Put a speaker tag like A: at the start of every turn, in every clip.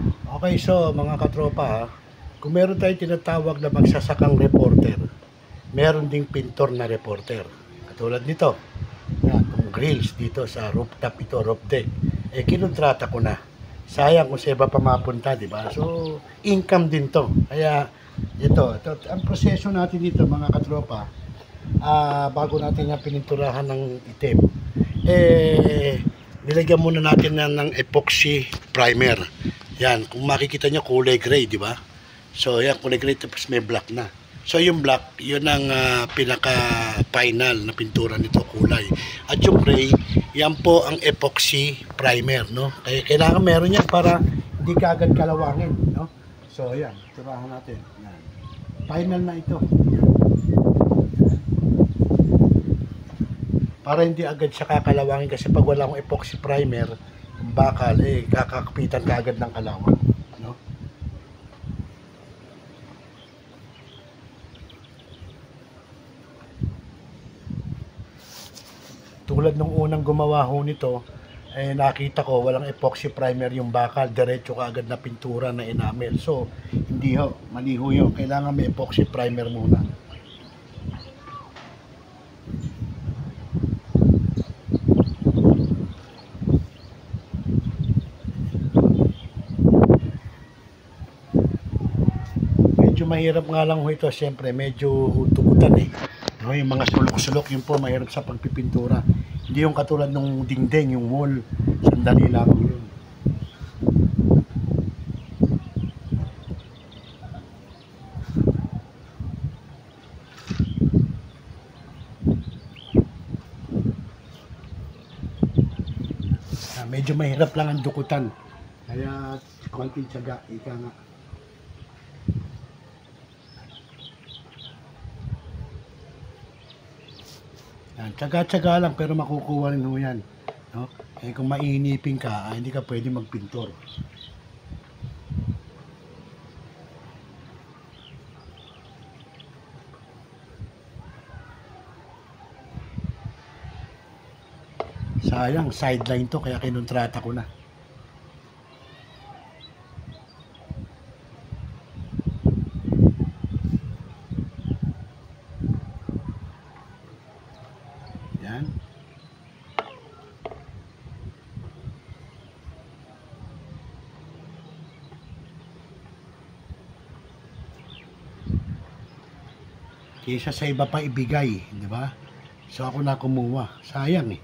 A: Okay, so mga katropa ha, kung meron tayong tinatawag na magsasakang reporter, meron ding pintor na reporter. Katulad nito, yan, itong grills dito sa rooftop ito, roof deck. Kinontrata ko na. Sayang kung sa iba pa mapunta, di ba? So, income din to. Kaya, ito, ang proseso natin dito mga katropa, bago natin yung pininturahan ng itim, nilagyan muna natin ng epoxy primer. Yan, kung makikita nyo kulay gray, di ba? So, yan, kulay gray tapos may black na. So, yung black, yun ang pinaka-final na pintura nito, kulay. At yung gray, yan po ang epoxy primer, no? Kaya kailangan meron yan para hindi ka agad kalawangin, no? So, yan, turahan natin. Yan. Final na ito. Yan. Para hindi agad siya kakalawangin kasi pag wala akong epoxy primer, yung bakal, kakakapitan ka agad ng kalawang, no? Tulad nung unang gumawa ho nito, nakita ko walang epoxy primer yung bakal, diretso ka agad na pintura na enamel. So, hindi ho, mali ho yun. Kailangan may epoxy primer muna. Mahirap nga lang ho ito, siyempre medyo tugutan no, yung mga sulok-sulok yun po mahirap sa pagpipintura, hindi yung katulad nung dingding, yung wall, sandali lang yun. Medyo mahirap lang ang dukutan, kaya konting tiyaga, ika nga. Tsaga-tsaga lang pero makukuha rin ho yan, no? Kung mainipin ka, hindi ka pwede magpintor. Sayang, sideline to kaya kinontrata ko na. Yan. Kaysa sa iba pa ibigay, di ba? So ako na kumuha. Sayang eh.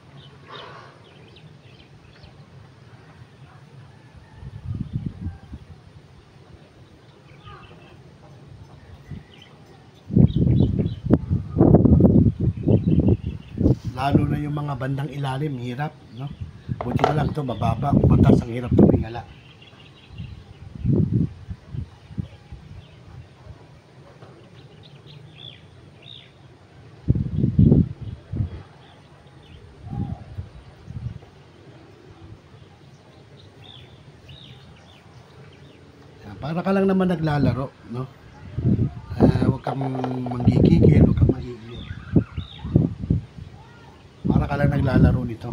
A: Lalo na yung mga bandang ilalim, hirap, no? Buti na lang to, mababa, patas, ang hirap tumingala. Para ka lang naman naglalaro, no? Huwag kang manggigigil, huwag kang mahihiyot. Para ka lang naglalaro nito.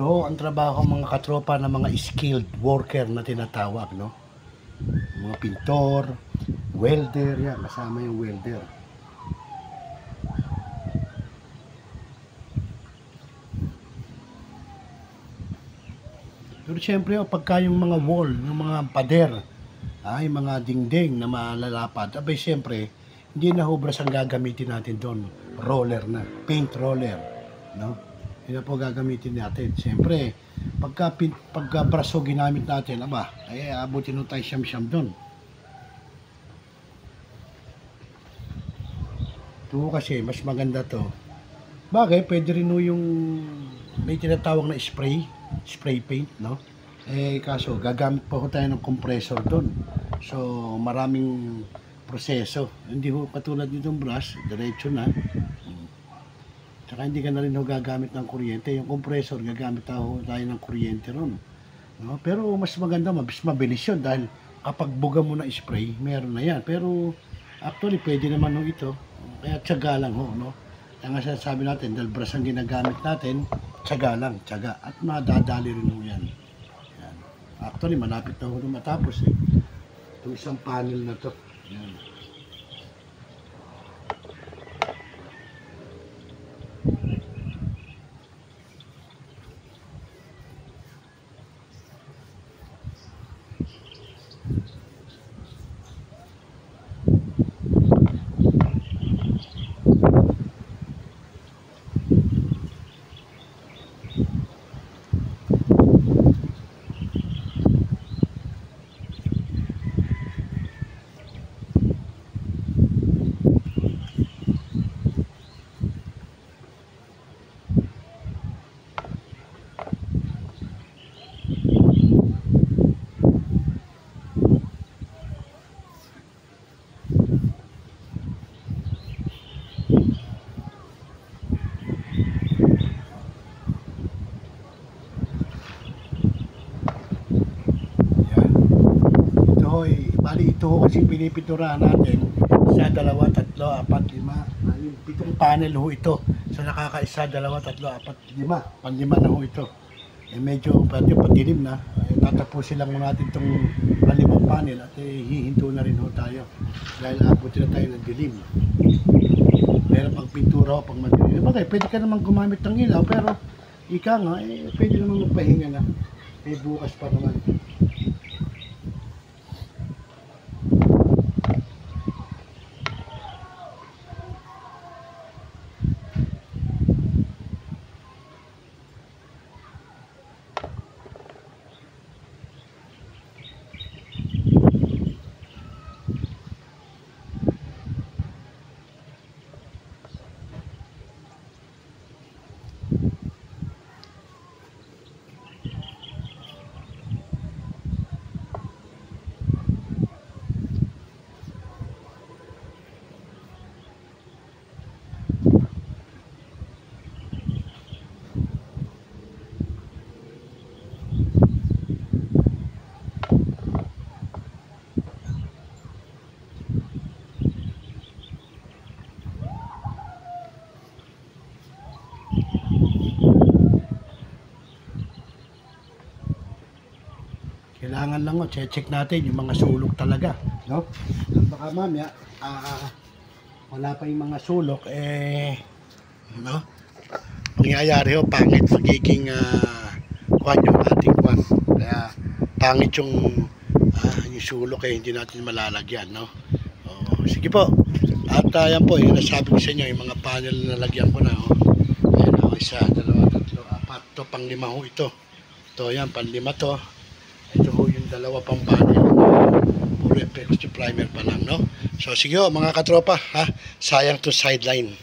A: Ito ang trabaho mga katropa ng mga skilled worker na tinatawag, no? Mga pintor, welder, yan, kasama yung welder. Pero syempre, pagka yung mga wall, yung mga pader, ay mga dingding na malalapad, abay syempre, hindi na hubras ang gagamitin natin doon. Roller na, paint roller, no? Yun na po gagamitin natin. Syempre, pagka braso ginamit natin, aba, ay abutin nung tayo siyam-siyam doon. Ito kasi, mas maganda to. Bagay, pwede rin yung may tinatawag na spray paint, no? Kaso, gagamit pa ko tayo ng compressor doon. So, maraming proseso. Hindi ho katulad nitong brush, diretso na. Tsaka hindi ka na rin ho gagamit ng kuryente. Yung compressor, gagamit tayo ng kuryente ron. No? Pero mas maganda, mas mabilis yun dahil kapag buga mo na spray, meron na yan. Pero actually, pwede naman ho ito. Kaya tiyaga lang ho, no? Kaya nga sabi natin, dahil brush ang ginagamit natin, tiyaga lang, tiyaga. At madadali rin ho yan. Yan. Actually, malapit na ho matapos eh. Itong isang panel na to. Yan. Bali ito kasi pinipinturahan natin sa 2, 3, 4, 5. Yung 7 panel ho ito. So nakakaisa, 2, 3, 4, 5. Panlima na ho ito. Medyo pati patilim na. Tatapusin lang mo natin itong 5 panel at hihinto na rin ho tayo. Dahil abutin na tayo ng dilim. Pero pag pintura ho, pag madilim. Bagay, pwede ka naman gumamit ng ilaw pero ika nga, pwede naman magpahinga na. Bukas pa naman. Kailangan lang check natin yung mga sulok talaga, no? Baka mamaya wala pa yung mga sulok no? Mangyayari ho, pangit magiging kwan yung ating kwan. Kaya pangit yung sulok hindi natin malalagyan, no? Sige po. At yan po, yung nasabi ko sa inyo, yung mga panel na nalagyan ko na, Ayan, 1, 2, 3, 4 to, pang 5 ho ito. Ito yan, pang 5 to. Ito ho yung 2 pang panel na puro epoxy primer pa lang, no? So sige ho, mga katropa, sayang to sideline.